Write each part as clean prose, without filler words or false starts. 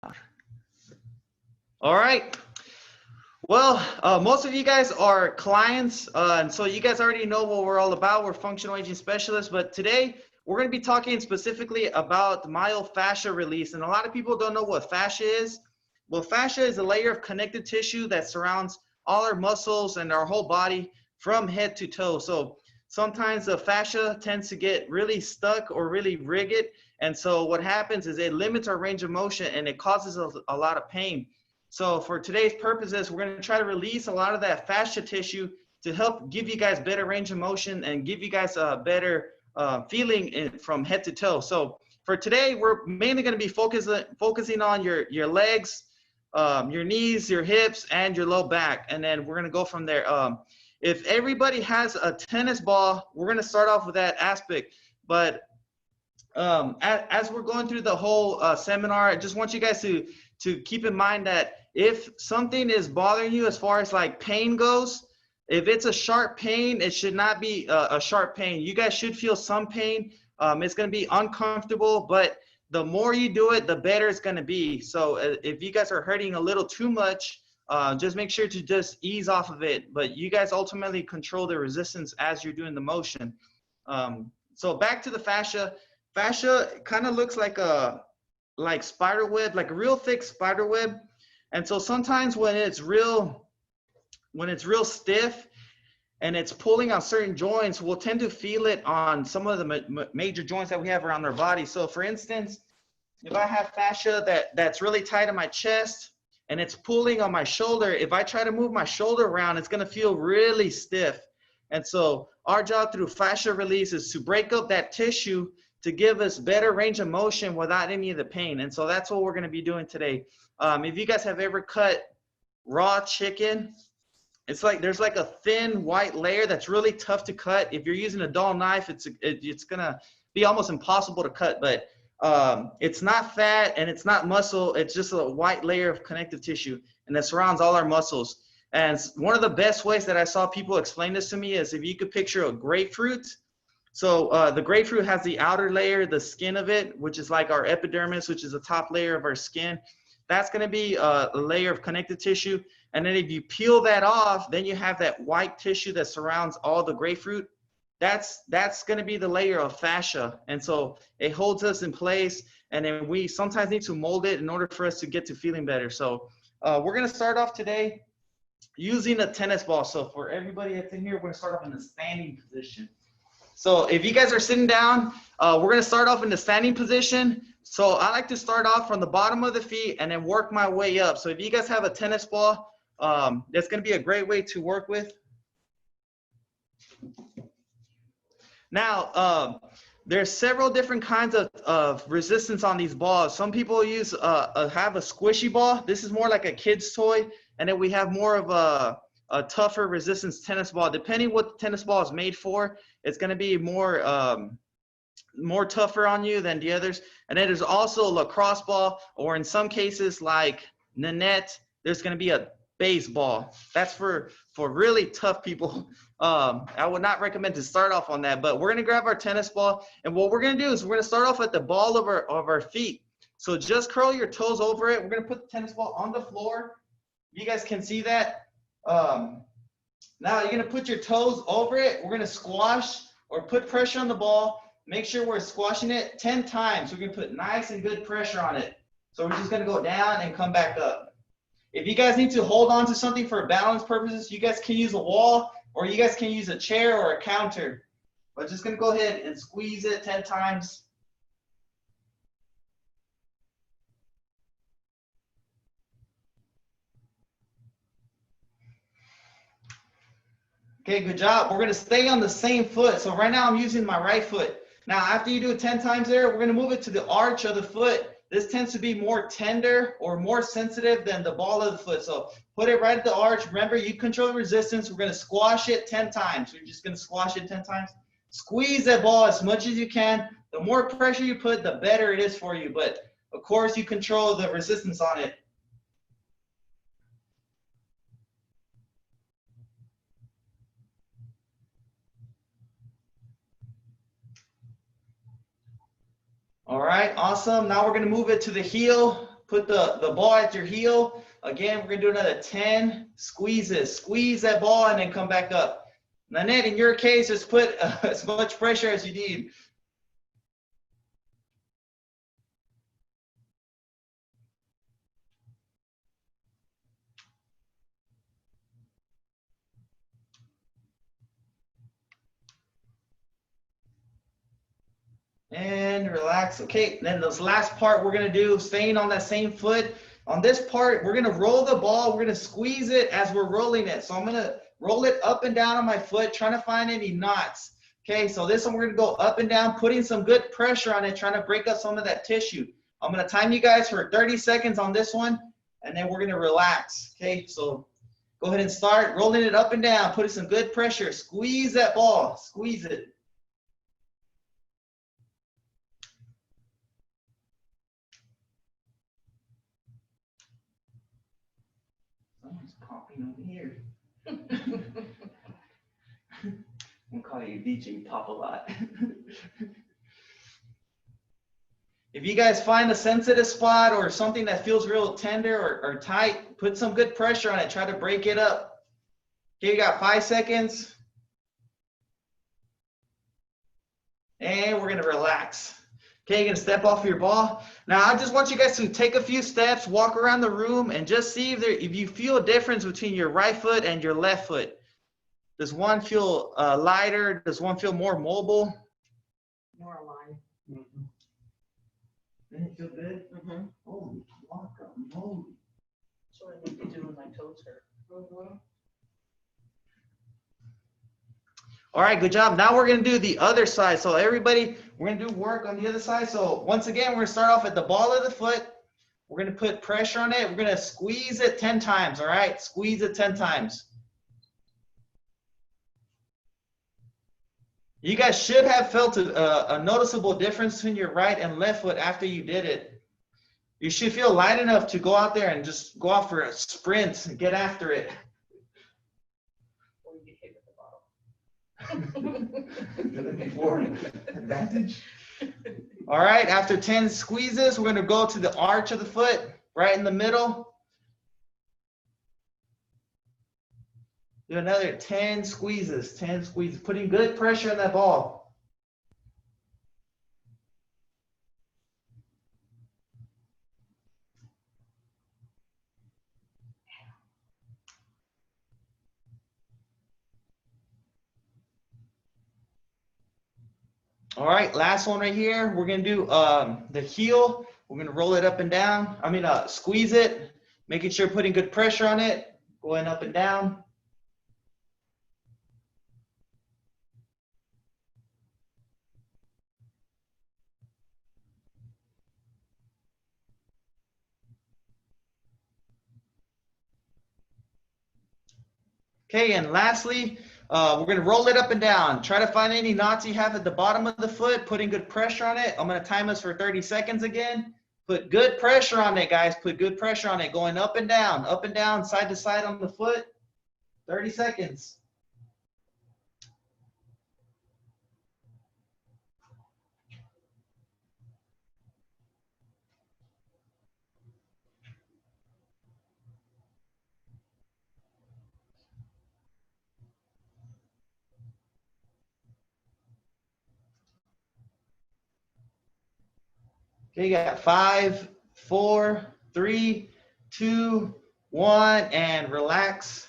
All right. Well, most of you guys are clients, and so you guys already know what we're all about. We're functional aging specialists, but today we're going to be talking specifically about myofascial release. And a lot of people don't know what fascia is. Well, fascia is a layer of connective tissue that surrounds all our muscles and our whole body from head to toe. So sometimes the fascia tends to get really stuck or really rigid. And so what happens is it limits our range of motion and it causes a lot of pain. So for today's purposes, we're going to try to release a lot of that fascia tissue to help give you guys better range of motion and give you guys a better feeling from head to toe. So for today, we're mainly going to be focusing on your legs, your knees, your hips, and your low back. And then we're going to go from there. If everybody has a tennis ball, we're going to start off with that aspect. But as we're going through the whole seminar, I just want you guys to keep in mind that if something is bothering you as far as like pain goes, if it's a sharp pain, it should not be a sharp pain. You guys should feel some pain. It's going to be uncomfortable, but the more you do it, the better it's going to be. So if you guys are hurting a little too much, just make sure to just ease off of it. But you guys ultimately control the resistance as you're doing the motion. So back to the fascia. Fascia kind of looks like a spider web, like a real thick spider web. And so sometimes when it's real stiff and it's pulling on certain joints, we'll tend to feel it on some of the major joints that we have around our body. So for instance, if I have fascia that's really tight in my chest and it's pulling on my shoulder, if I try to move my shoulder around, it's going to feel really stiff. And so our job through fascia release is to break up that tissue to give us better range of motion without any of the pain. And so that's what we're going to be doing today. If you guys have ever cut raw chicken, it's like there's like a thin white layer that's really tough to cut. If you're using a dull knife, it's going to be almost impossible to cut. But it's not fat and it's not muscle. It's just a white layer of connective tissue, and that surrounds all our muscles. And one of the best ways that I saw people explain this to me is if you could picture a grapefruit. So the grapefruit has the outer layer, the skin of it, which is like our epidermis, which is the top layer of our skin. That's going to be a layer of connective tissue. And then if you peel that off, then you have that white tissue that surrounds all the grapefruit. That's going to be the layer of fascia. And so it holds us in place. And then we sometimes need to mold it in order for us to get to feeling better. So we're going to start off today using a tennis ball. So for everybody that's in here, we're going to start off in the standing position. So if you guys are sitting down, we're going to start off in the standing position. So I like to start off from the bottom of the feet and then work my way up. So if you guys have a tennis ball, that's going to be a great way to work with. Now, there's several different kinds of resistance on these balls. Some people use have a squishy ball. This is more like a kid's toy. And then we have more of a tougher resistance tennis ball. Depending what the tennis ball is made for, it's going to be more tougher on you than the others. And then there's also a lacrosse ball, or in some cases like Nanette, there's going to be a baseball. That's for really tough people. I would not recommend to start off on that, but we're going to grab our tennis ball, and what we're going to do is we're going to start off at the ball of our feet. So just curl your toes over it. We're going to put the tennis ball on the floor. You guys can see that. Now you're going to put your toes over it. We're going to squash or put pressure on the ball. Make sure we're squashing it 10 times. We're going to put nice and good pressure on it. So we're just going to go down and come back up. If you guys need to hold on to something for balance purposes, you guys can use a wall, or you guys can use a chair or a counter. But just going to go ahead and squeeze it 10 times. Okay, good job. We're going to stay on the same foot. So right now I'm using my right foot. Now after you do it 10 times there, we're going to move it to the arch of the foot. This tends to be more tender or more sensitive than the ball of the foot. So put it right at the arch. Remember, you control the resistance. We're going to squash it 10 times. We're just going to squash it 10 times. Squeeze that ball as much as you can. The more pressure you put, the better it is for you. But of course, you control the resistance on it. All right, awesome. Now we're going to move it to the heel. put the ball at your heel. Again, we're gonna do another 10 squeezes. Squeeze that ball and then come back up. Nanette, in your case, just put as much pressure as you need. And relax. Okay, then this last part we're gonna do, staying on that same foot. On this part, we're gonna roll the ball. We're gonna squeeze it as we're rolling it. So I'm gonna roll it up and down on my foot, trying to find any knots. Okay, so this one we're gonna go up and down, putting some good pressure on it, trying to break up some of that tissue. I'm gonna time you guys for 30 seconds on this one, and then we're gonna relax. Okay, so go ahead and start rolling it up and down, putting some good pressure. Squeeze that ball, squeeze it. Someone's popping over here. I'm calling you DJ Pop a lot. If you guys find a sensitive spot or something that feels real tender or tight, put some good pressure on it. Try to break it up. Okay, you got 5 seconds. And we're gonna relax. Okay, you're gonna step off your ball. Now, I just want you guys to take a few steps, walk around the room, and just see if you feel a difference between your right foot and your left foot. Does one feel lighter? Does one feel more mobile? More aligned. Mm-hmm. Doesn't it feel good? Mm-hmm. Holy guacamole. That's what I need to do when my toes hurt. Mm-hmm. All right, good job. Now we're gonna do the other side. So everybody, we're gonna do work on the other side. So once again, we're gonna start off at the ball of the foot. We're gonna put pressure on it. We're gonna squeeze it 10 times, all right? Squeeze it 10 times. You guys should have felt a noticeable difference between your right and left foot after you did it. You should feel light enough to go out there and just go out for a sprint and get after it. Or you get hit with the bottle. Before advantage. All right, after 10 squeezes, we're gonna go to the arch of the foot, right in the middle. Do another 10 squeezes, putting good pressure on that ball. All right, last one right here. We're gonna do the heel. We're gonna roll it up and down. Squeeze it, making sure putting good pressure on it, going up and down. Okay, and lastly, we're gonna roll it up and down. Try to find any knots you have at the bottom of the foot, putting good pressure on it. I'm gonna time us for 30 seconds again. Put good pressure on it, guys. Put good pressure on it, going up and down, side to side on the foot. 30 seconds. Okay, you got 5, 4, 3, 2, 1, and relax.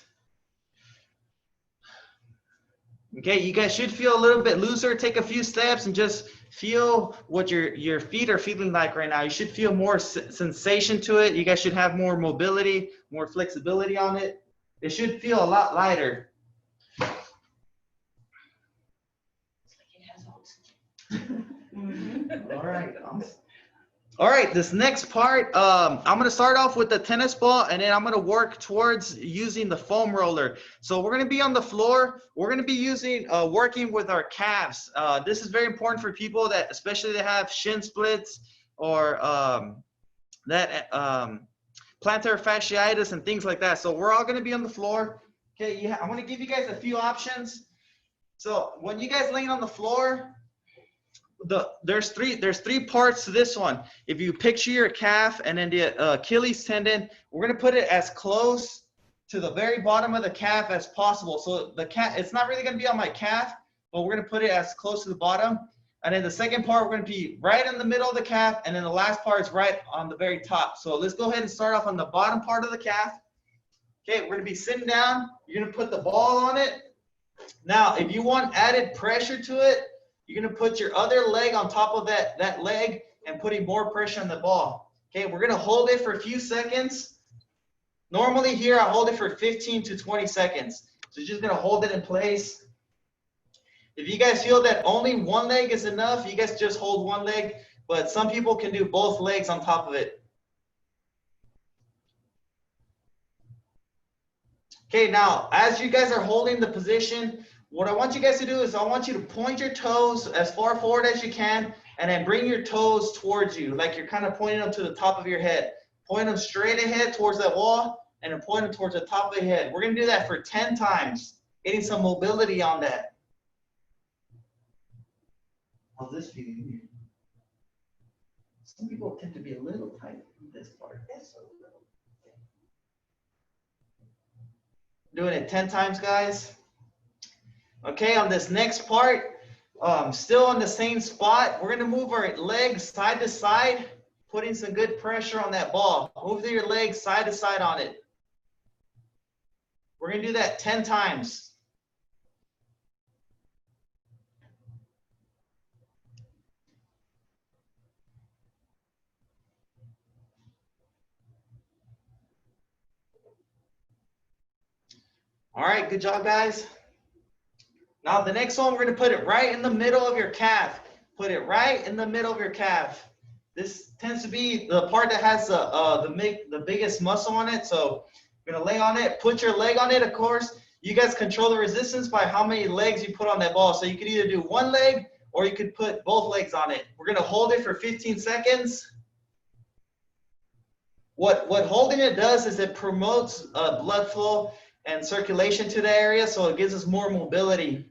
Okay, you guys should feel a little bit looser. Take a few steps and just feel what your feet are feeling like right now. You should feel more sensation to it. You guys should have more mobility, more flexibility on it. It should feel a lot lighter. It's like it has oxygen. All right. All right, this next part, I'm going to start off with the tennis ball, and then I'm going to work towards using the foam roller. So we're going to be on the floor. We're going to be working with our calves. This is very important for people that, especially that have shin splits or plantar fasciitis and things like that. So we're all going to be on the floor. Okay, I'm going to give you guys a few options. So when you guys laying on the floor, there's three parts to this one. If you picture your calf and then the Achilles tendon, we're gonna put it as close to the very bottom of the calf as possible. So the calf, it's not really gonna be on my calf, but we're gonna put it as close to the bottom. And then the second part, we're gonna be right in the middle of the calf, and then the last part is right on the very top. So let's go ahead and start off on the bottom part of the calf. Okay, we're gonna be sitting down. You're gonna put the ball on it. Now, if you want added pressure to it, you're gonna put your other leg on top of that leg and putting more pressure on the ball. Okay, we're gonna hold it for a few seconds. Normally here, I hold it for 15 to 20 seconds. So you're just gonna hold it in place. If you guys feel that only one leg is enough, you guys just hold one leg, but some people can do both legs on top of it. Okay, now, as you guys are holding the position, what I want you guys to do is I want you to point your toes as far forward as you can, and then bring your toes towards you, like you're kind of pointing them to the top of your head. Point them straight ahead towards that wall, and then point them towards the top of the head. We're gonna do that for 10 times, getting some mobility on that. How's this feeling? Some people tend to be a little tight in this part. Doing it 10 times, guys. Okay, on this next part, still on the same spot, we're gonna move our legs side to side, putting some good pressure on that ball. Move your legs side to side on it. We're gonna do that 10 times. All right, good job, guys. Now the next one, we're gonna put it right in the middle of your calf. Put it right in the middle of your calf. This tends to be the part that has the biggest muscle on it. So you're gonna lay on it, put your leg on it, of course. You guys control the resistance by how many legs you put on that ball. So you could either do one leg or you could put both legs on it. We're gonna hold it for 15 seconds. What holding it does is it promotes blood flow and circulation to the area, so it gives us more mobility.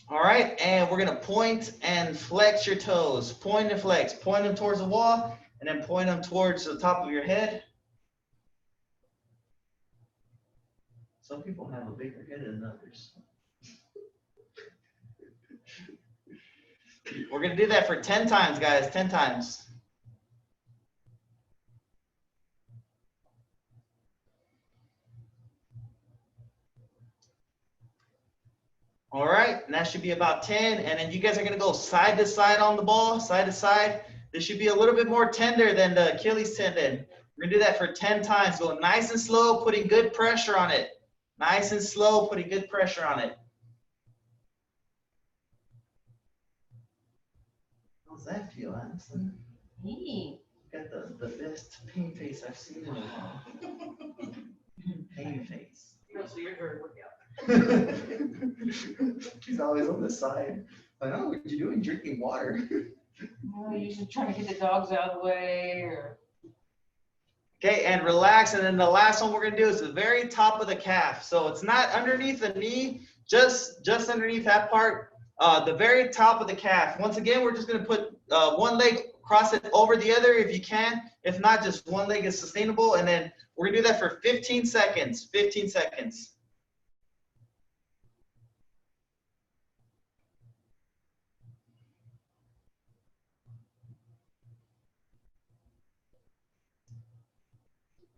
All right, and we're gonna point and flex your toes. Point and flex. Point them towards the wall, and then point them towards the top of your head. Some people have a bigger head than others. We're gonna do that for 10 times, guys, 10 times. All right, and that should be about 10. And then you guys are gonna go side to side on the ball, side to side. This should be a little bit more tender than the Achilles tendon. We're gonna do that for 10 times. Go nice and slow, putting good pressure on it. Nice and slow, putting good pressure on it. How's that feel, Allison? Hey. Got the best pain face I've seen in a while. Pain face. So you're very workout. He's always on the side. I know, what you doing? Drinking water. Well, usually trying to get the dogs out of the way or. Okay, and relax. And then the last one we're gonna do is the very top of the calf. So it's not underneath the knee, just underneath that part, the very top of the calf. Once again, we're just gonna put one leg, cross it over the other if you can. If not, just one leg is sustainable. And then we're gonna do that for 15 seconds, 15 seconds.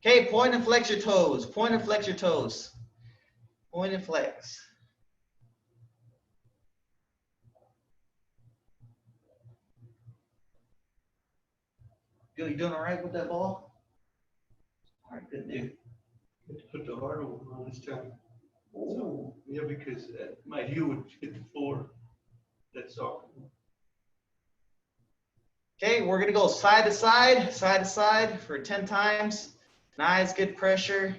Okay, point and flex your toes. Point and flex your toes. Point and flex. Good, you doing all right with that ball? All right, good dude. Put the harder one on this time. Oh. So, yeah, because my heel would hit the floor. That's all. Okay, we're gonna go side to side for 10 times. Nice, good pressure.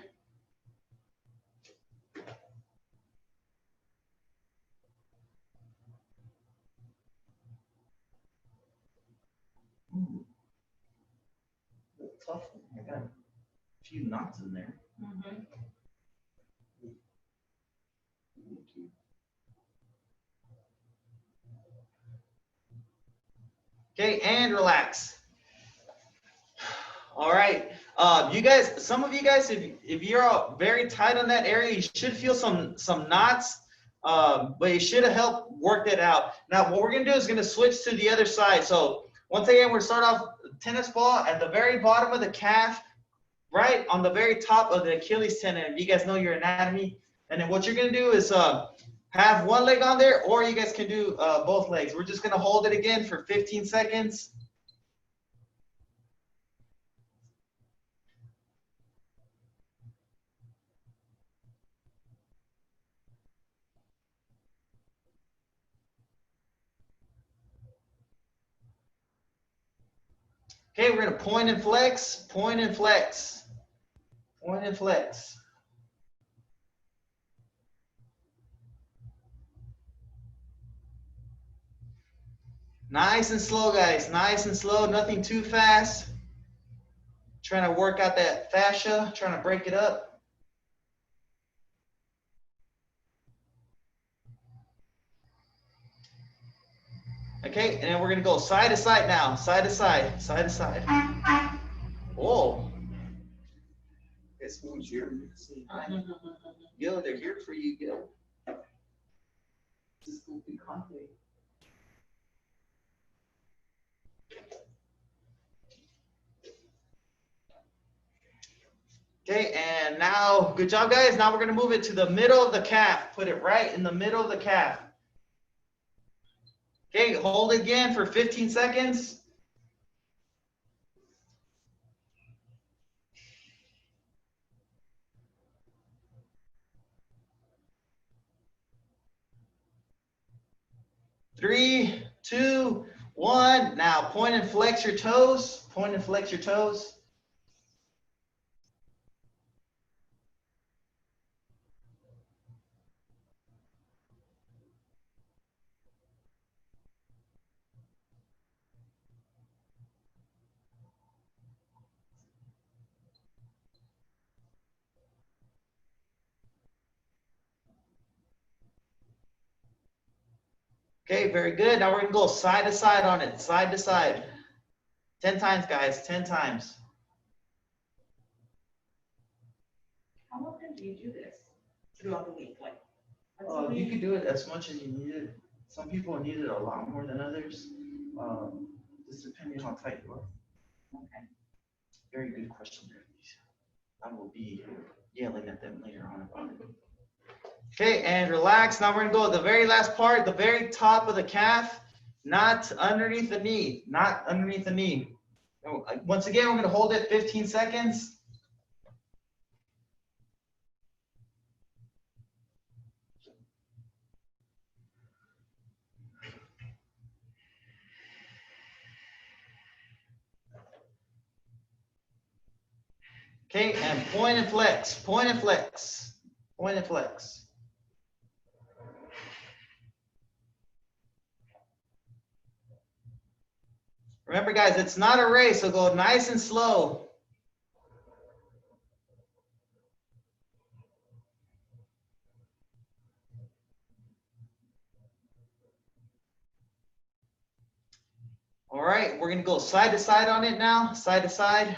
Ooh. A little tough. I got a few knots in there. Mm-hmm. Okay, and relax. All right, you guys, some of you guys, if you're very tight on that area, you should feel some knots, but it should help work that out. Now, what we're gonna do is gonna switch to the other side. So once again, we're gonna start off tennis ball at the very bottom of the calf, right on the very top of the Achilles tendon. If you guys know your anatomy, and then what you're gonna do is have one leg on there, or you guys can do both legs. We're just gonna hold it again for 15 seconds. Okay, we're gonna point and flex, point and flex, point and flex. Nice and slow, guys, nice and slow, nothing too fast. Trying to work out that fascia, trying to break it up. Okay, and then we're gonna go side to side now, side to side, side to side. Whoa. This one's here. Yo, they're here for you, Gil. This is gonna be conflict. Okay, and now, good job, guys. Now we're gonna move it to the middle of the calf. Put it right in the middle of the calf. Okay, hold it again for 15 seconds. Three, two, one. Now point and flex your toes. Point and flex your toes. Okay, very good. Now we're gonna go side to side on it, side to side. 10 times, guys, 10 times. How often do you do this throughout the week? Like, You could do it as much as you need it. Some people need it a lot more than others. Just depending on how tight you are. okay. Very good question there. I will be yelling at them later on about it. Okay, and relax. Now we're gonna go to the very last part, the very top of the calf, not underneath the knee, not underneath the knee. Once again, we're gonna hold it 15 seconds. Okay, and point and flex, point and flex, point and flex. Remember, guys, it's not a race, so go nice and slow. All right, we're gonna go side to side on it now, side to side.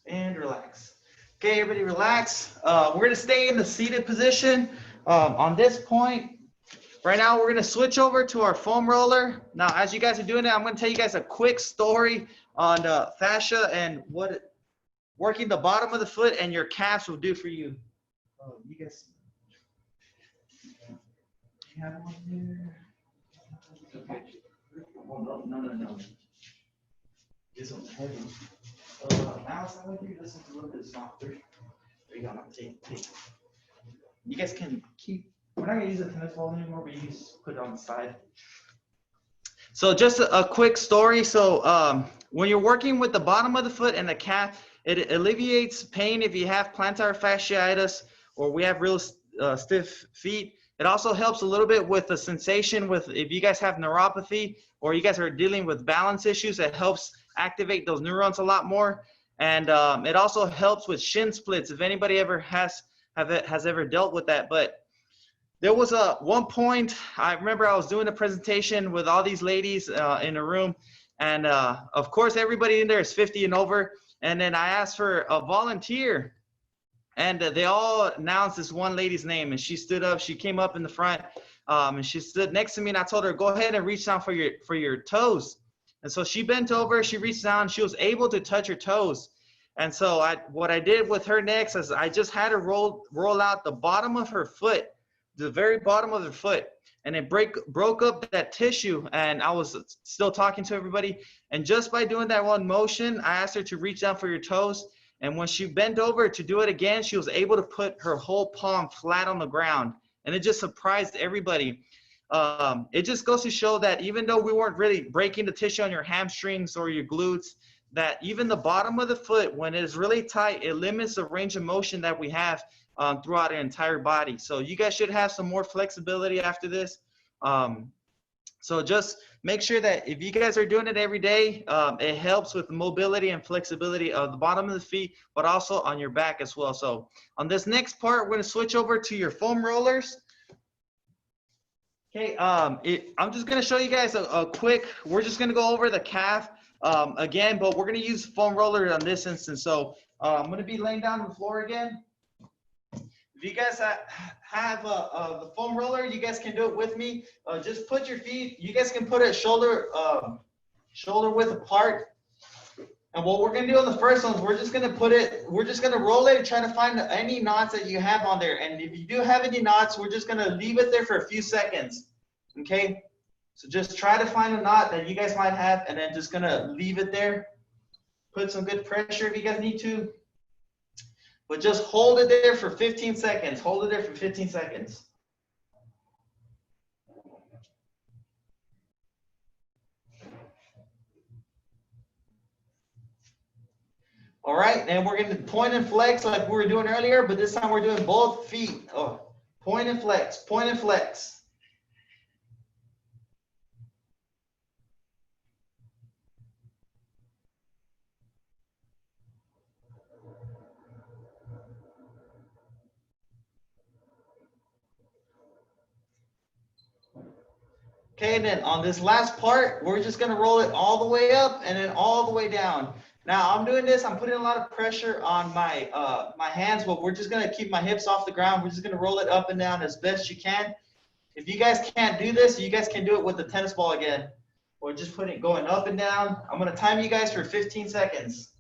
And relax. Okay, everybody relax. We're gonna stay in the seated position. On this point, right now we're gonna switch over to our foam roller. Now, as you guys are doing it, I'm gonna tell you guys a quick story on fascia and what working the bottom of the foot and your calves will do for you. You guys have one here? Okay. Oh, no. This one's heavy. Now it's not here. This is a little bit softer. There you go. Take. You guys can keep. We're not gonna use a tennis ball anymore, but you just put it on the side. So just a quick story. So when you're working with the bottom of the foot and the calf, it alleviates pain if you have plantar fasciitis or we have real stiff feet. It also helps a little bit with the sensation with if you guys have neuropathy or you guys are dealing with balance issues, it helps activate those neurons a lot more. And it also helps with shin splits if anybody ever has ever dealt with that. But there was one point, I remember I was doing a presentation with all these ladies in a room, and of course everybody in there is 50 and over, and then I asked for a volunteer, and they all announced this one lady's name, and she stood up, she came up in the front, and she stood next to me, and I told her, go ahead and reach down for your toes. And so she bent over, she reached down, she was able to touch her toes. And so what I did with her next is I just had her roll out the bottom of her foot, the very bottom of her foot, and it broke up that tissue. And I was still talking to everybody, and just by doing that one motion, I asked her to reach down for your toes, and when she bent over to do it again, she was able to put her whole palm flat on the ground, and it just surprised everybody. It just goes to show that even though we weren't really breaking the tissue on your hamstrings or your glutes, that even the bottom of the foot, when it is really tight, it limits the range of motion that we have throughout our entire body. So you guys should have some more flexibility after this. So just make sure that if you guys are doing it every day, it helps with the mobility and flexibility of the bottom of the feet, but also on your back as well. So on this next part, we're going to switch over to your foam rollers. Okay, I'm just going to show you guys a quick, we're just going to go over the calf again, but we're going to use foam roller on this instance. So I'm going to be laying down on the floor again. If you guys have the foam roller, you guys can do it with me. Just put your feet, you guys can put it shoulder width apart. And what we're gonna do on the first one is we're just gonna roll it and try to find any knots that you have on there. And if you do have any knots, we're just gonna leave it there for a few seconds, okay? So just try to find a knot that you guys might have and then just gonna leave it there. Put some good pressure if you guys need to. But just hold it there for 15 seconds. Hold it there for 15 seconds. All right, and we're going to point and flex like we were doing earlier, but this time we're doing both feet. Oh, point and flex, point and flex. Okay, and then on this last part, we're just gonna roll it all the way up and then all the way down. Now I'm doing this, I'm putting a lot of pressure on my my hands, but we're just gonna keep my hips off the ground. We're just gonna roll it up and down as best you can. If you guys can't do this, you guys can do it with the tennis ball again. Or just put it going up and down. I'm gonna time you guys for 15 seconds.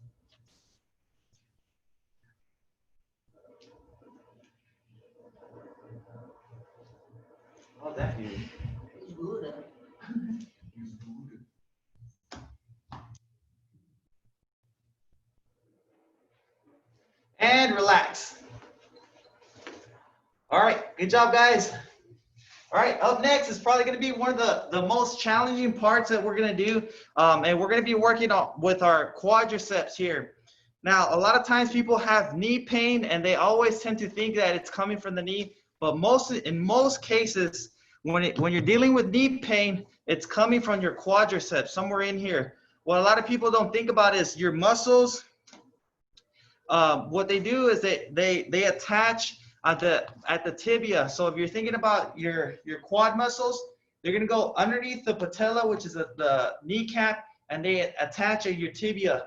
How's that feel? Good. And relax. All right, good job, guys. All right, up next is probably going to be one of the most challenging parts that we're going to do, and we're going to be working on with our quadriceps here. Now, a lot of times people have knee pain, and they always tend to think that it's coming from the knee, but in most cases, when you're dealing with knee pain, it's coming from your quadriceps, somewhere in here. What a lot of people don't think about is your muscles. What they do is they attach at the tibia. So if you're thinking about your quad muscles, they're gonna go underneath the patella, which is the kneecap, and they attach at your tibia.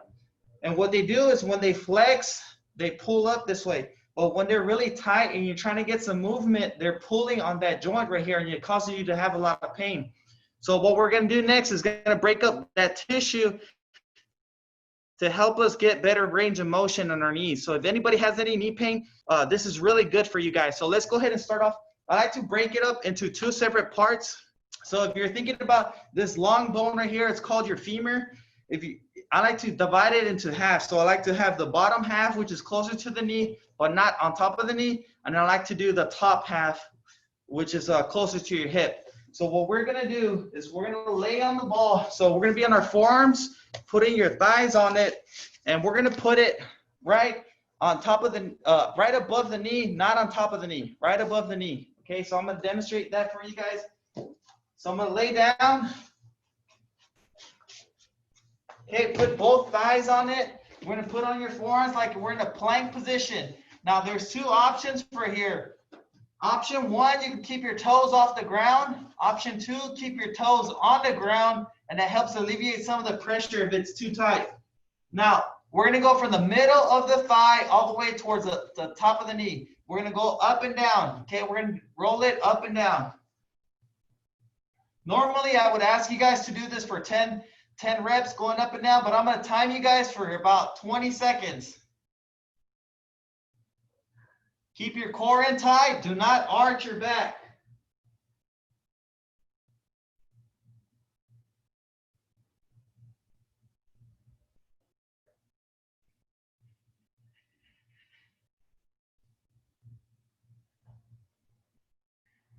And what they do is when they flex, they pull up this way. But when they're really tight and you're trying to get some movement, they're pulling on that joint right here, and it causes you to have a lot of pain. So what we're gonna do next is gonna break up that tissue to help us get better range of motion on our knees. So if anybody has any knee pain, this is really good for you guys. So let's go ahead and start off. I like to break it up into two separate parts. So if you're thinking about this long bone right here, it's called your femur. I like to divide it into half. So I like to have the bottom half, which is closer to the knee, but not on top of the knee. And I like to do the top half, which is closer to your hip. So what we're gonna do is we're gonna lay on the ball. So we're gonna be on our forearms, putting your thighs on it, and we're gonna put it right on top of the, right above the knee, not on top of the knee, right above the knee. Okay, so I'm gonna demonstrate that for you guys. So I'm gonna lay down. Okay, put both thighs on it. We're gonna put on your forearms like we're in a plank position. Now there's two options for here. Option one, you can keep your toes off the ground. Option two, keep your toes on the ground, and that helps alleviate some of the pressure if it's too tight. Now, we're gonna go from the middle of the thigh all the way towards the top of the knee. We're gonna go up and down, okay? We're gonna roll it up and down. Normally, I would ask you guys to do this for 10 reps going up and down, but I'm gonna time you guys for about 20 seconds. Keep your core in tight. Do not arch your back.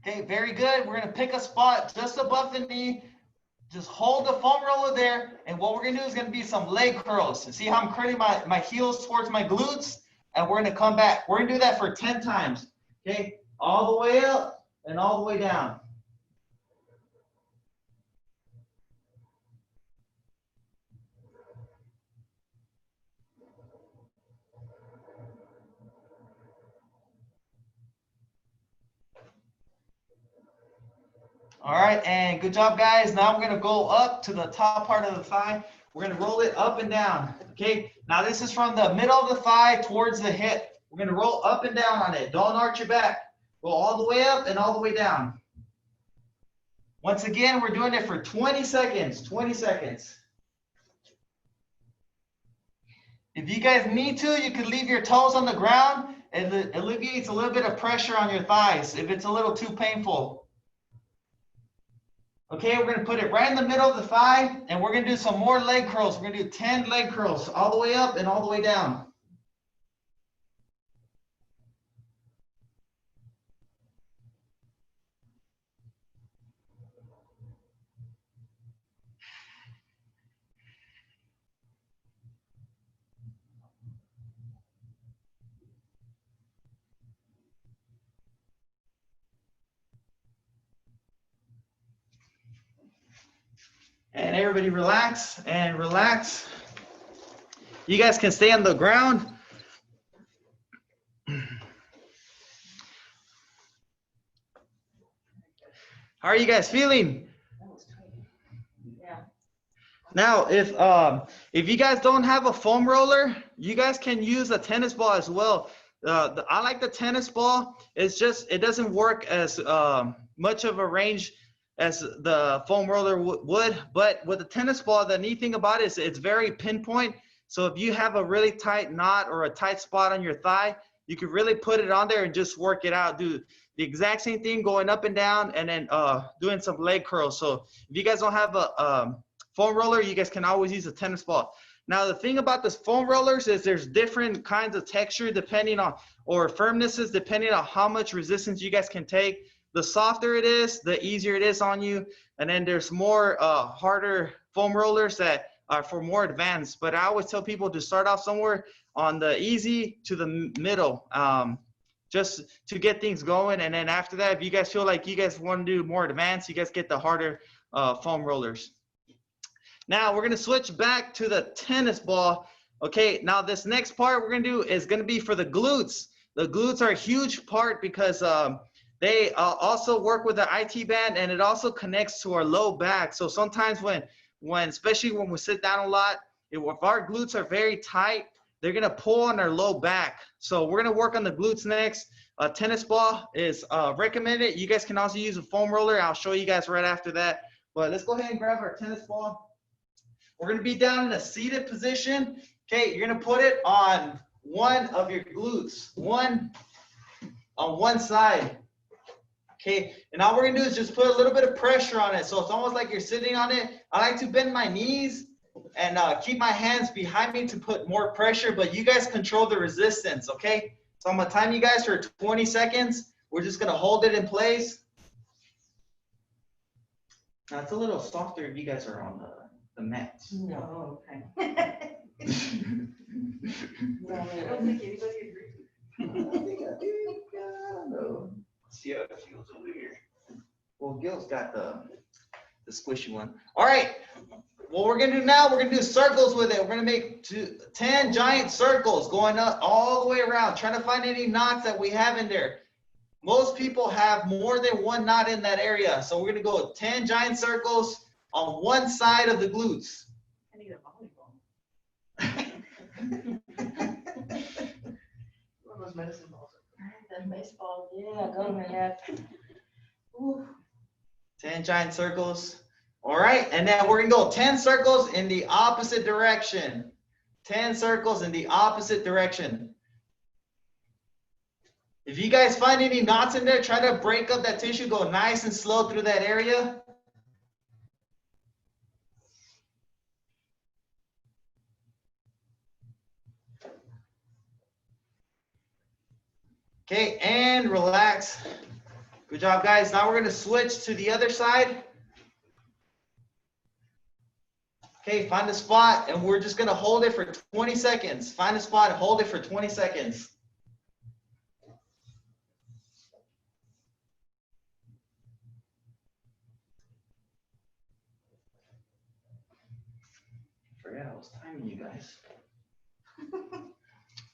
Okay, very good. We're gonna pick a spot just above the knee. Just hold the foam roller there, and what we're gonna do is gonna be some leg curls. See how I'm curling my heels towards my glutes? And we're gonna come back. We're gonna do that for 10 times, okay? All the way up and all the way down. All right, and good job, guys. Now I'm gonna go up to the top part of the thigh. We're gonna roll it up and down, okay? Now this is from the middle of the thigh towards the hip. We're gonna roll up and down on it. Don't arch your back. Go all the way up and all the way down. Once again, we're doing it for 20 seconds, 20 seconds. If you guys need to, you can leave your toes on the ground. It alleviates a little bit of pressure on your thighs if it's a little too painful. Okay, we're gonna put it right in the middle of the thigh, and we're gonna do some more leg curls. We're gonna do 10 leg curls, all the way up and all the way down. And everybody relax and relax. You guys can stay on the ground. How are you guys feeling? Yeah. Now, if you guys don't have a foam roller, you guys can use a tennis ball as well. I like the tennis ball. It's just, it doesn't work as much of a range as the foam roller would, but with the tennis ball, the neat thing about it is it's very pinpoint. So if you have a really tight knot or a tight spot on your thigh, you can really put it on there and just work it out. Do the exact same thing going up and down, and then doing some leg curls. So if you guys don't have a foam roller, you guys can always use a tennis ball. Now the thing about this foam rollers is there's different kinds of texture depending on, or firmnesses depending on how much resistance you guys can take. The softer it is, the easier it is on you. And then there's more harder foam rollers that are for more advanced. But I always tell people to start off somewhere on the easy to the middle, just to get things going. And then after that, if you guys feel like you guys want to do more advanced, you guys get the harder foam rollers. Now we're gonna switch back to the tennis ball. Okay, now this next part we're gonna do is gonna be for the glutes. The glutes are a huge part because they also work with the IT band, and it also connects to our low back. So sometimes especially when we sit down a lot, if our glutes are very tight, they're gonna pull on our low back. So we're gonna work on the glutes next. A tennis ball is recommended. You guys can also use a foam roller. I'll show you guys right after that. But let's go ahead and grab our tennis ball. We're gonna be down in a seated position. Okay, you're gonna put it on one of your glutes, on one side. Okay, and all we're gonna do is just put a little bit of pressure on it. So it's almost like you're sitting on it. I like to bend my knees and keep my hands behind me to put more pressure, but you guys control the resistance, okay? So I'm gonna time you guys for 20 seconds. We're just gonna hold it in place. Now it's a little softer if you guys are on the mats. No, okay. I I don't think anybody agrees. I think I do. I don't know. See how it feels over here. Well, Gil's got the squishy one. All right. What we're gonna do now, we're gonna do circles with it. We're gonna make 10 giant circles going up all the way around, trying to find any knots that we have in there. Most people have more than one knot in that area. So we're gonna go 10 giant circles on one side of the glutes. I need a volleyball. One of those medicine balls. That baseball, yeah, go to my head. Ooh. 10 giant circles. All right, and then we're gonna go 10 circles in the opposite direction. 10 circles in the opposite direction. If you guys find any knots in there, try to break up that tissue, go nice and slow through that area. Okay, and relax. Good job, guys. Now we're gonna switch to the other side. Okay, find a spot, and we're just gonna hold it for 20 seconds. Find a spot and hold it for 20 seconds. I forgot I was timing you guys.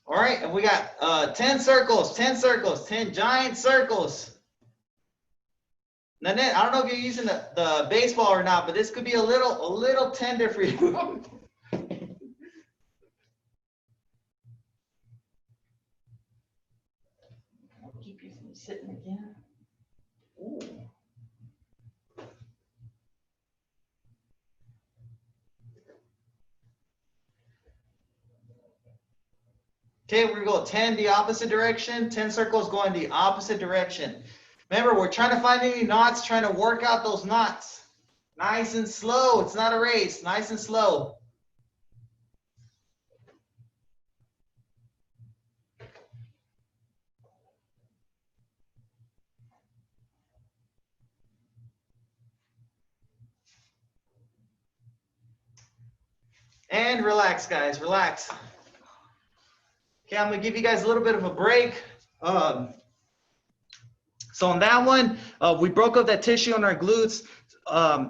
All right, and we got 10 circles, 10 circles, 10 giant circles. Nanette, I don't know if you're using the baseball or not, but this could be a little tender for you. I'll keep you from sitting again. Ooh. Okay, we're gonna go 10 the opposite direction, 10 circles going the opposite direction. Remember, we're trying to find any knots, trying to work out those knots. Nice and slow, it's not a race, nice and slow. And relax, guys, relax. Okay, I'm gonna give you guys a little bit of a break. So on that one, we broke up that tissue on our glutes,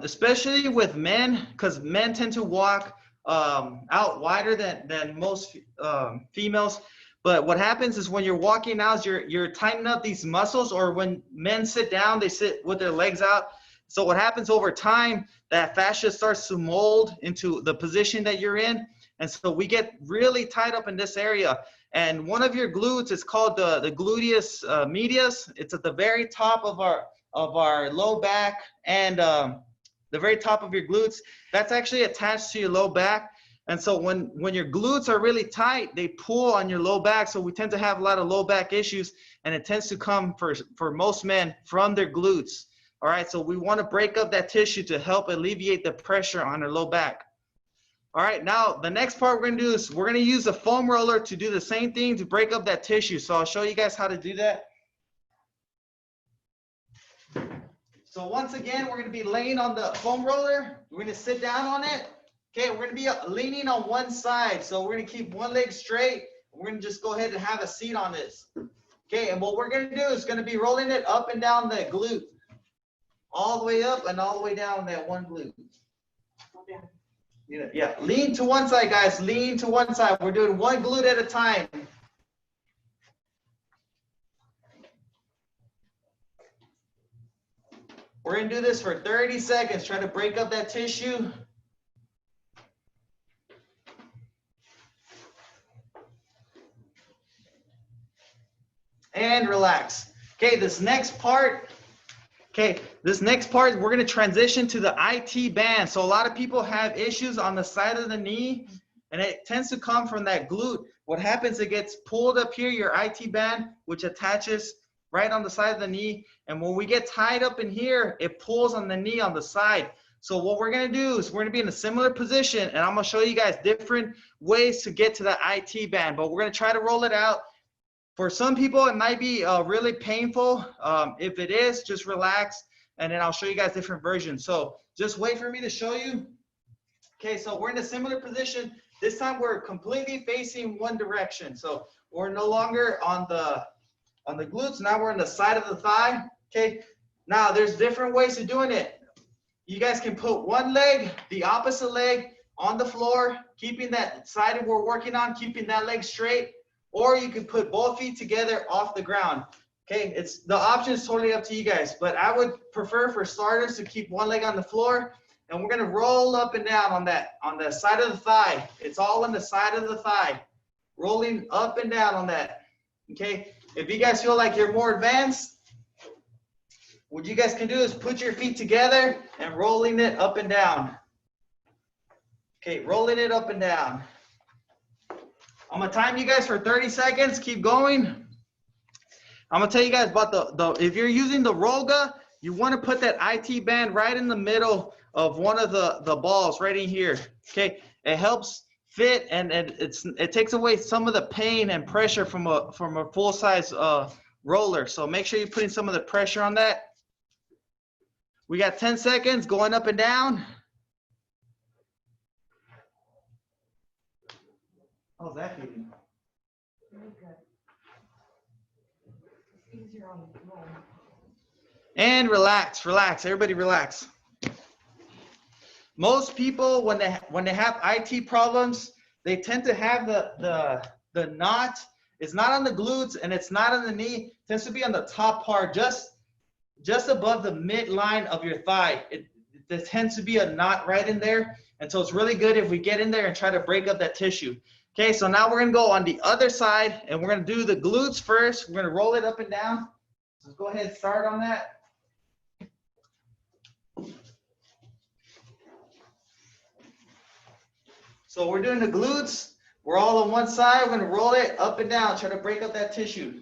especially with men, because men tend to walk out wider than most females. But what happens is when you're walking out, is you're tightening up these muscles, or when men sit down, they sit with their legs out. So what happens over time, that fascia starts to mold into the position that you're in. And so we get really tight up in this area. And one of your glutes is called the Gluteus Medius. It's at the very top of our low back, and the very top of your glutes. That's actually attached to your low back. And so when your glutes are really tight, they pull on your low back. So we tend to have a lot of low back issues, and it tends to come for most men from their glutes. All right, so we want to break up that tissue to help alleviate the pressure on our low back. All right, now the next part we're gonna do is we're gonna use a foam roller to do the same thing to break up that tissue. So I'll show you guys how to do that. So once again, we're gonna be laying on the foam roller. We're gonna sit down on it. Okay, we're gonna be leaning on one side. So we're gonna keep one leg straight. We're gonna just go ahead and have a seat on this. Okay, and what we're gonna do is gonna be rolling it up and down the glute. All the way up and all the way down that one glute. Yeah, lean to one side, guys. Lean to one side. We're doing one glute at a time. We're going to do this for 30 seconds. Try to break up that tissue. And relax. Okay, this next part, we're going to transition to the IT band. So a lot of people have issues on the side of the knee, and it tends to come from that glute. What happens, it gets pulled up here, your IT band, which attaches right on the side of the knee. And when we get tied up in here, it pulls on the knee on the side. So what we're going to do is we're going to be in a similar position, and I'm going to show you guys different ways to get to the IT band, but we're going to try to roll it out. For some people, it might be really painful. If it is, just relax and then I'll show you guys different versions. So just wait for me to show you. Okay, so we're in a similar position. This time we're completely facing one direction. So we're no longer on the glutes. Now we're on the side of the thigh. Okay, now there's different ways of doing it. You guys can put one leg, the opposite leg on the floor, keeping that side we're working on, keeping that leg straight, or you can put both feet together off the ground. Okay, it's the option is totally up to you guys, but I would prefer for starters to keep one leg on the floor, and we're gonna roll up and down on the side of the thigh. It's all on the side of the thigh, rolling up and down on that. Okay, if you guys feel like you're more advanced, what you guys can do is put your feet together and rolling it up and down. Okay, rolling it up and down. I'm gonna time you guys for 30 seconds. Keep going. I'm gonna tell you guys about if you're using the Rollga, you wanna put that IT band right in the middle of one of the balls right in here. Okay, it helps fit and it takes away some of the pain and pressure from a full size roller. So make sure you're putting some of the pressure on that. We got 10 seconds going up and down. How's that feeling? Very good. It's easier on the floor. And relax, relax. Everybody relax. Most people, when they have IT problems, they tend to have the knot. It's not on the glutes and it's not on the knee. It tends to be on the top part, just above the midline of your thigh. There tends to be a knot right in there. And so it's really good if we get in there and try to break up that tissue. Okay, so now we're gonna go on the other side and we're gonna do the glutes first. We're gonna roll it up and down. Let's go ahead and start on that. So we're doing the glutes. We're all on one side. We're gonna roll it up and down, try to break up that tissue.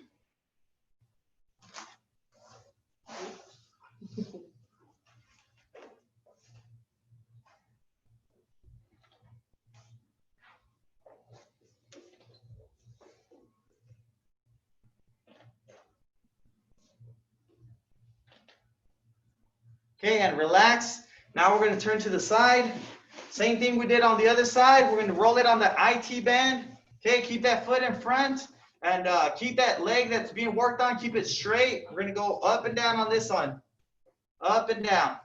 Okay, and relax. Now we're going to turn to the side. Same thing we did on the other side. We're going to roll it on the IT band. Okay, keep that foot in front and keep that leg that's being worked on, keep it straight. We're going to go up and down on this one. Up and down.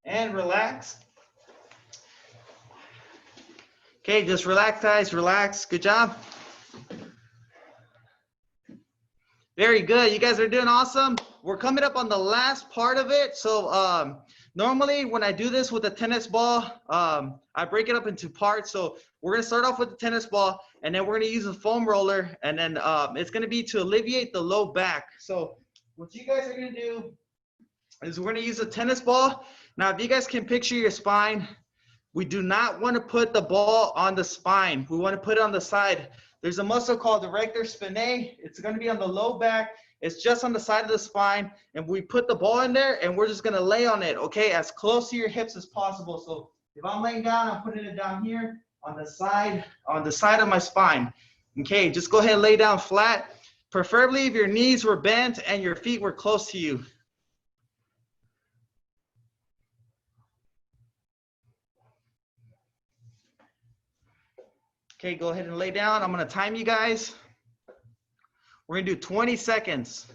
And relax. Okay, just relax, guys. Relax. Good job. Very good. You guys are doing awesome. We're coming up on the last part of it. So normally when I do this with a tennis ball, I break it up into parts. So we're going to start off with the tennis ball, and then we're going to use a foam roller, and then it's going to be to alleviate the low back. So what you guys are going to do is we're going to use a tennis ball. Now, if you guys can picture your spine, we do not want to put the ball on the spine. We want to put it on the side. There's a muscle called the rector spinae. It's going to be on the low back. It's just on the side of the spine. And we put the ball in there, and we're just going to lay on it, okay, as close to your hips as possible. So if I'm laying down, I'm putting it down here on the side of my spine. Okay, just go ahead and lay down flat. Preferably if your knees were bent and your feet were close to you. Okay, go ahead and lay down. I'm going to time you guys. We're going to do 20 seconds.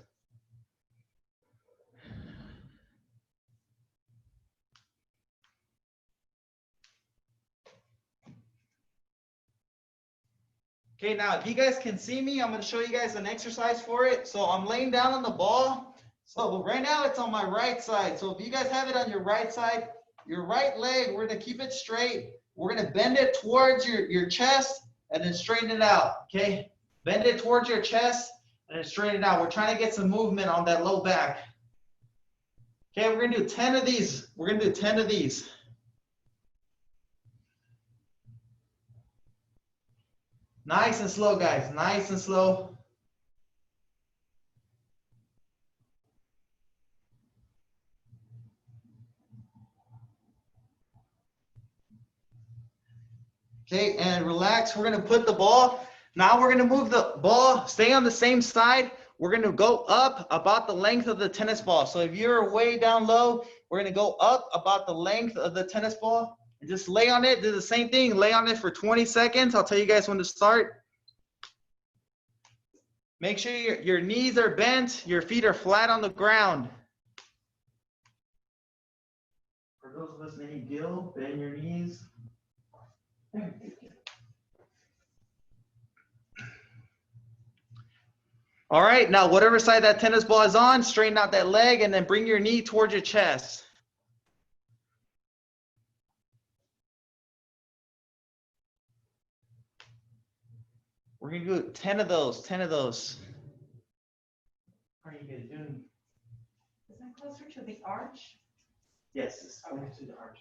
Okay, now if you guys can see me, I'm going to show you guys an exercise for it. So I'm laying down on the ball. So right now it's on my right side. So if you guys have it on your right side, your right leg, we're going to keep it straight. We're going to bend it towards your chest and then straighten it out, okay? Bend it towards your chest and then straighten it out. We're trying to get some movement on that low back. Okay, we're going to do 10 of these. We're going to do 10 of these. Nice and slow, guys. Nice and slow. Okay, and relax. We're going to put the ball. Now we're going to move the ball. Stay on the same side. We're going to go up about the length of the tennis ball. So if you're way down low, we're going to go up about the length of the tennis ball. And just lay on it. Do the same thing. Lay on it for 20 seconds. I'll tell you guys when to start. Make sure your knees are bent. Your feet are flat on the ground. For those of us named Gil, bend your knees. All right, now whatever side that tennis ball is on, straighten out that leg and then bring your knee towards your chest. We're gonna do 10 of those, 10 of those. How are you guys doing? Is that closer to the arch? Yes, it's going to the arch.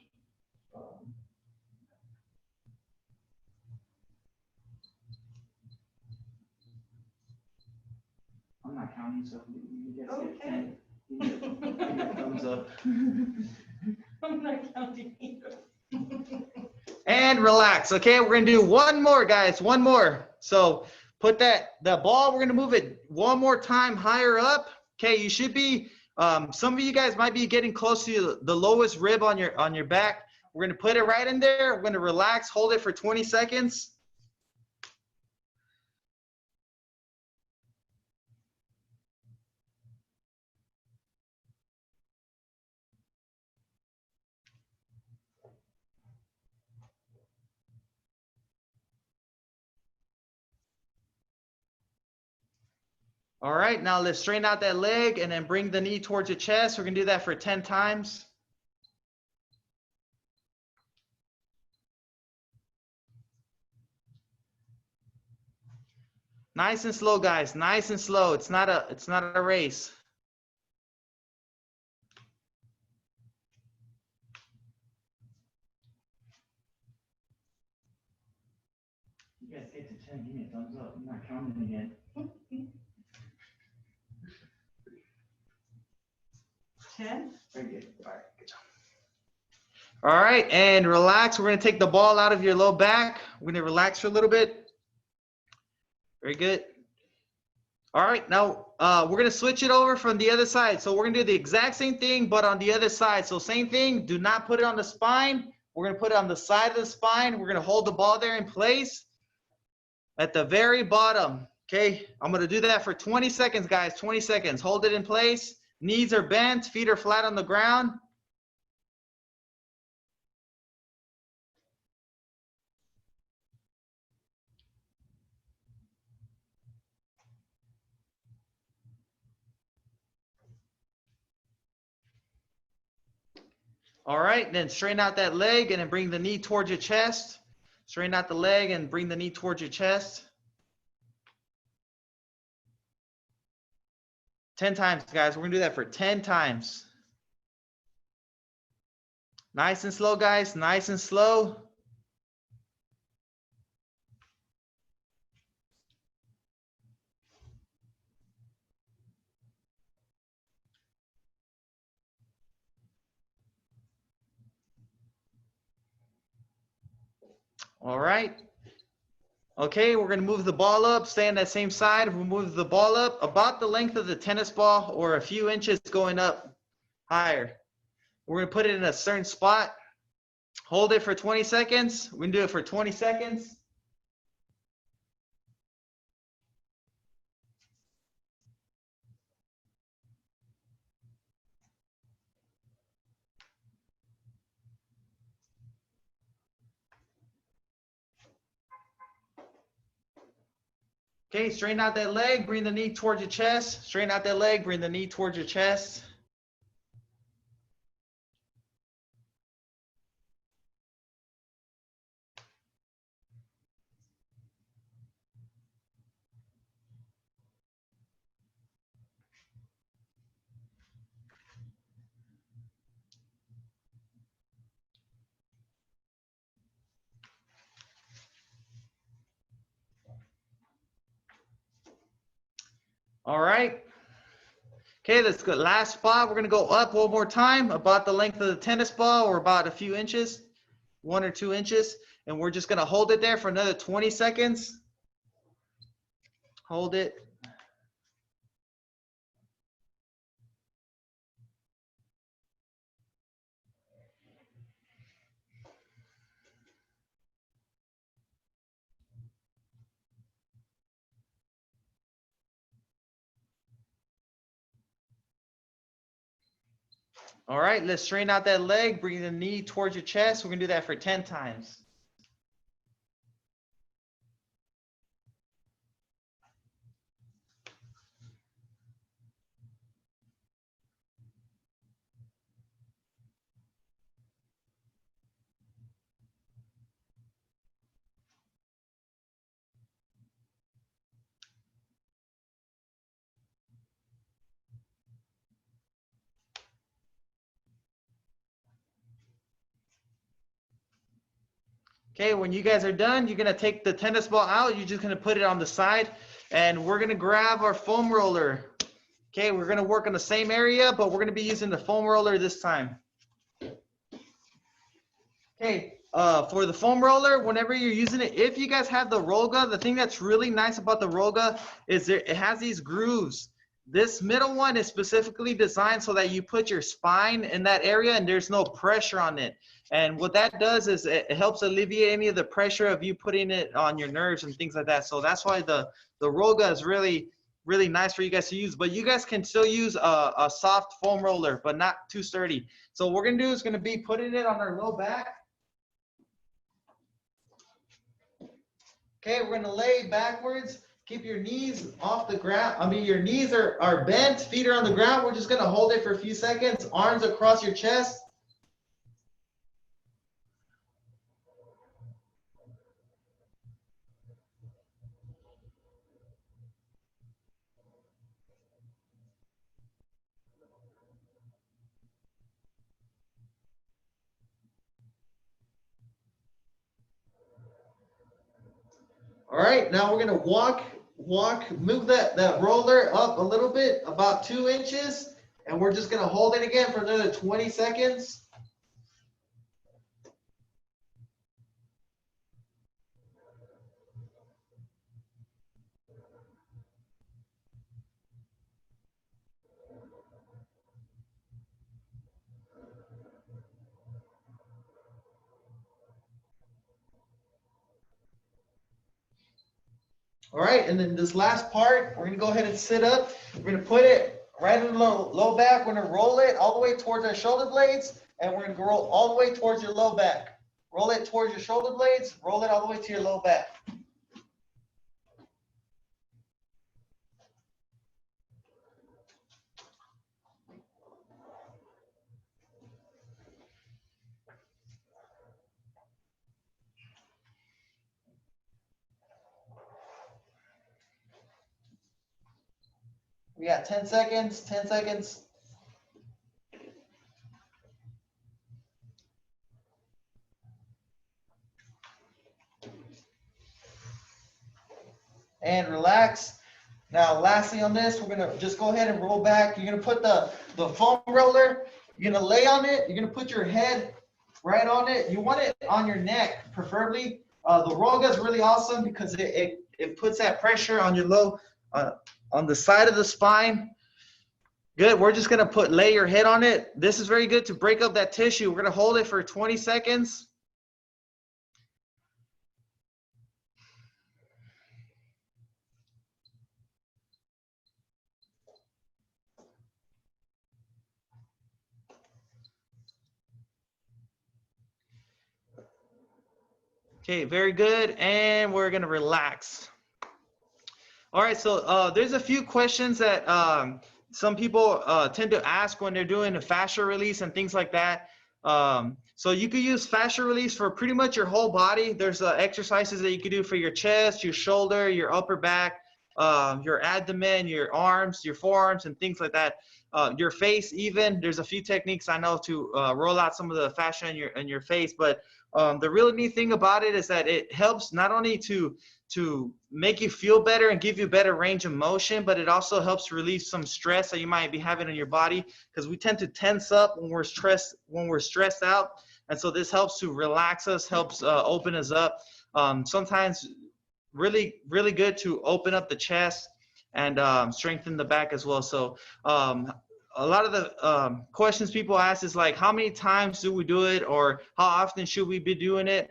I'm not counting, so you guys get 10. You get a thumbs up. I'm not counting either. And relax. Okay, we're gonna do one more, guys. One more. So put the ball. We're gonna move it one more time higher up. Okay, you should be. Some of you guys might be getting close to the lowest rib on your back. We're gonna put it right in there. We're gonna relax. Hold it for 20 seconds. All right, now let's straighten out that leg and then bring the knee towards your chest. We're gonna do that for 10 times. Nice and slow, guys. Nice and slow. It's not a race. You guys get to 10, give me a thumbs up. I'm not counting again. 10? Very good. All right, good job. All right, and relax. We're going to take the ball out of your low back. We're going to relax for a little bit. Very good. All right, now we're going to switch it over from the other side. So we're going to do the exact same thing, but on the other side. So same thing. Do not put it on the spine. We're going to put it on the side of the spine. We're going to hold the ball there in place at the very bottom. Okay, I'm going to do that for 20 seconds, guys. 20 seconds. Hold it in place. Knees are bent. Feet are flat on the ground. All right, then straighten out that leg and then bring the knee towards your chest. Straighten out the leg and bring the knee towards your chest. 10 times, guys. We're going to do that for 10 times. Nice and slow, guys. Nice and slow. All right. Okay, we're going to move the ball up. Stay on that same side. We'll move the ball up about the length of the tennis ball or a few inches going up higher. We're going to put it in a certain spot. Hold it for 20 seconds. We're going to do it for 20 seconds. Okay, straighten out that leg, bring the knee towards your chest. Straighten out that leg, bring the knee towards your chest. All right. Okay, let's go. Last spot. We're going to go up one more time, about the length of the tennis ball, or about a few inches, 1 or 2 inches. And we're just going to hold it there for another 20 seconds. Hold it. All right, let's straighten out that leg. Bring the knee towards your chest. We're going to do that for 10 times. Okay, when you guys are done, you're going to take the tennis ball out. You're just going to put it on the side, and we're going to grab our foam roller. Okay, we're going to work on the same area, but we're going to be using the foam roller this time. Okay, for the foam roller, whenever you're using it, if you guys have the Rollga, the thing that's really nice about the Rollga is it has these grooves. This middle one is specifically designed so that you put your spine in that area and there's no pressure on it. And what that does is it helps alleviate any of the pressure of you putting it on your nerves and things like that. So that's why the Rollga is really nice for you guys to use. But you guys can still use a soft foam roller, but not too sturdy. So what we're going to do is going to be putting it on our low back. Okay, we're going to lay backwards. Keep your knees off the ground. I mean, your knees are bent, feet are on the ground. We're just going to hold it for a few seconds. Arms across your chest. All right, now we're going to walk, move that roller up a little bit, about 2 inches, and we're just going to hold it again for another 20 seconds. All right, and then this last part, we're going to go ahead and sit up. We're going to put it right in the low back. We're going to roll it all the way towards our shoulder blades, and we're going to roll all the way towards your low back. Roll it towards your shoulder blades, roll it all the way to your low back. We got 10 seconds, 10 seconds. And relax. Now, lastly on this, we're going to just go ahead and roll back. You're going to put the foam roller, you're going to lay on it. You're going to put your head right on it. You want it on your neck, preferably. The Rollga is really awesome because it puts that pressure on your low, on the side of the spine. Good. We're just going to lay your head on it. This is very good to break up that tissue. We're going to hold it for 20 seconds. Okay, very good. And we're going to relax. All right, so there's a few questions that some people tend to ask when they're doing a fascia release and things like that. So you could use fascia release for pretty much your whole body. There's exercises that you could do for your chest, your shoulder, your upper back, your abdomen, your arms, your forearms, and things like that. Your face even. There's a few techniques I know to roll out some of the fascia in your face, but The really neat thing about it is that it helps not only to make you feel better and give you better range of motion, but it also helps relieve some stress that you might be having in your body, because we tend to tense up when we're stressed out. And so this helps to relax us, helps open us up. Sometimes really, really good to open up the chest and strengthen the back as well. So a lot of the questions people ask is like, how many times do we do it, or how often should we be doing it?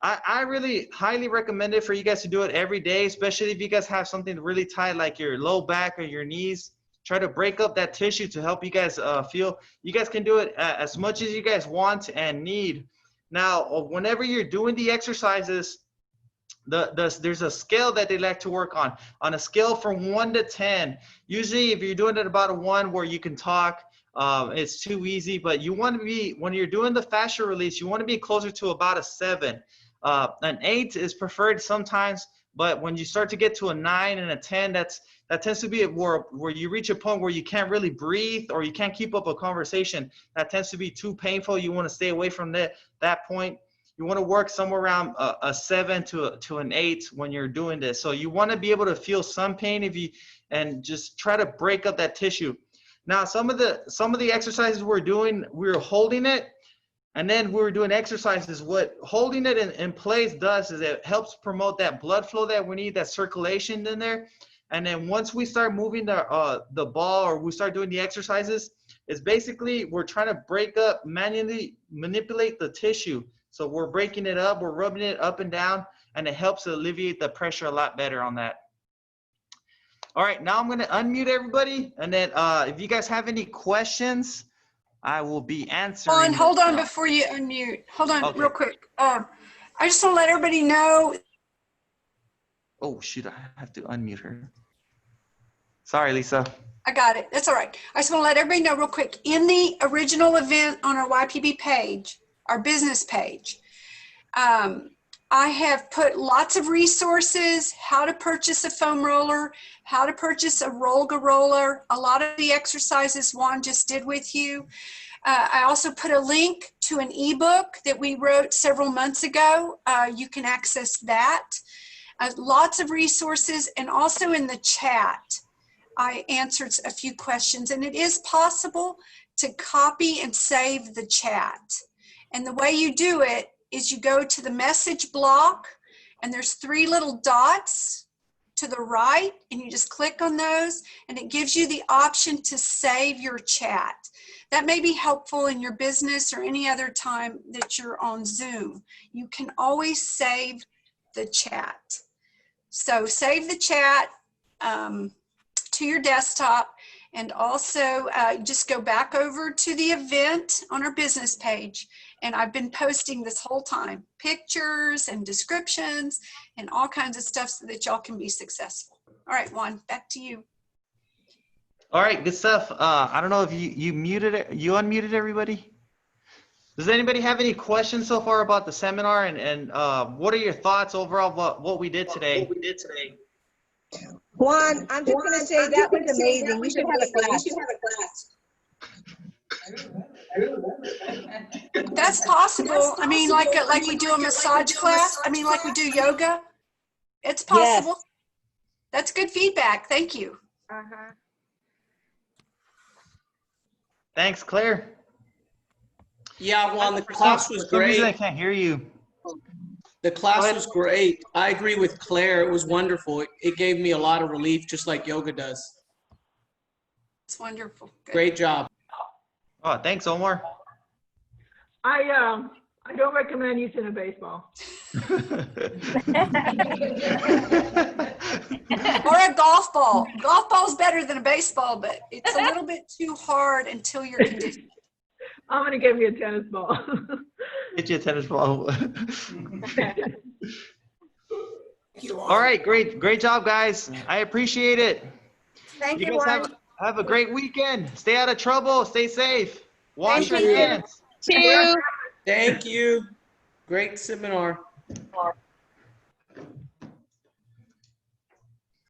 I really highly recommend it for you guys to do it every day, especially if you guys have something really tight like your low back or your knees. Try to break up that tissue to help you guys feel. You guys can do it as much as you guys want and need. Now, whenever you're doing the exercises, there's a scale that they like to work on a scale from 1 to 10. Usually if you're doing it about a 1 where you can talk, it's too easy, but you want to be, when you're doing the fascia release, you want to be closer to about a 7. An 8 is preferred sometimes, but when you start to get to a 9 and a 10, that tends to be where you reach a point where you can't really breathe or you can't keep up a conversation. That tends to be too painful. You want to stay away from that point. You want to work somewhere around a 7 to an 8 when you're doing this. So you want to be able to feel some pain and just try to break up that tissue. Now, some of the exercises we're doing, we're holding it, and then we're doing exercises. What holding it in place does is it helps promote that blood flow that we need, that circulation in there. And then once we start moving the ball, or we start doing the exercises, it's basically we're trying to break up, manually manipulate the tissue. So we're breaking it up, we're rubbing it up and down, and it helps alleviate the pressure a lot better on that. All right, now I'm going to unmute everybody, and then if you guys have any questions, I will be answering. Hold on before you unmute. Hold on Okay. real quick. I just want to let everybody know. Oh, shoot, I have to unmute her. Sorry, Lisa. I got it. That's all right. I just want to let everybody know real quick. In the original event on our YPB page, our business page, I have put lots of resources, how to purchase a foam roller, how to purchase a Rollga roller, a lot of the exercises Juan just did with you. I also put a link to an ebook that we wrote several months ago. You can access that. Lots of resources, and also in the chat, I answered a few questions, and it is possible to copy and save the chat. And the way you do it is you go to the message block, and there's 3 little dots to the right, and you just click on those, and it gives you the option to save your chat. That may be helpful in your business or any other time that you're on Zoom. You can always save the chat. So save the chat to your desktop, and also just go back over to the event on our business page. And I've been posting this whole time, pictures and descriptions and all kinds of stuff so that y'all can be successful. All right, Juan, back to you. All right, good stuff. I don't know if you unmuted everybody. Does anybody have any questions so far about the seminar, and what are your thoughts overall about what we did today? Juan, I'm just going to say that was amazing. We should have a class. That's possible. I mean, like we do a massage class. I mean, like we do yoga. It's possible. Yes. That's good feedback. Thank you. Thanks, Claire. Yeah, Juan, the For class was some reason I great. can't hear you. The class was great. I agree with Claire. It was wonderful. It gave me a lot of relief, just like yoga does. It's wonderful. Good. Great job. Oh, thanks, Omar. I don't recommend using a baseball. Or a golf ball. Golf ball's better than a baseball, but it's a little bit too hard until you're conditioned. I'm going to give you a tennis ball. Get you a tennis ball. All right, great job, guys. I appreciate it. Thank You guys have a great weekend. Stay out of trouble. Stay safe. Wash your hands. Thank you. Great seminar.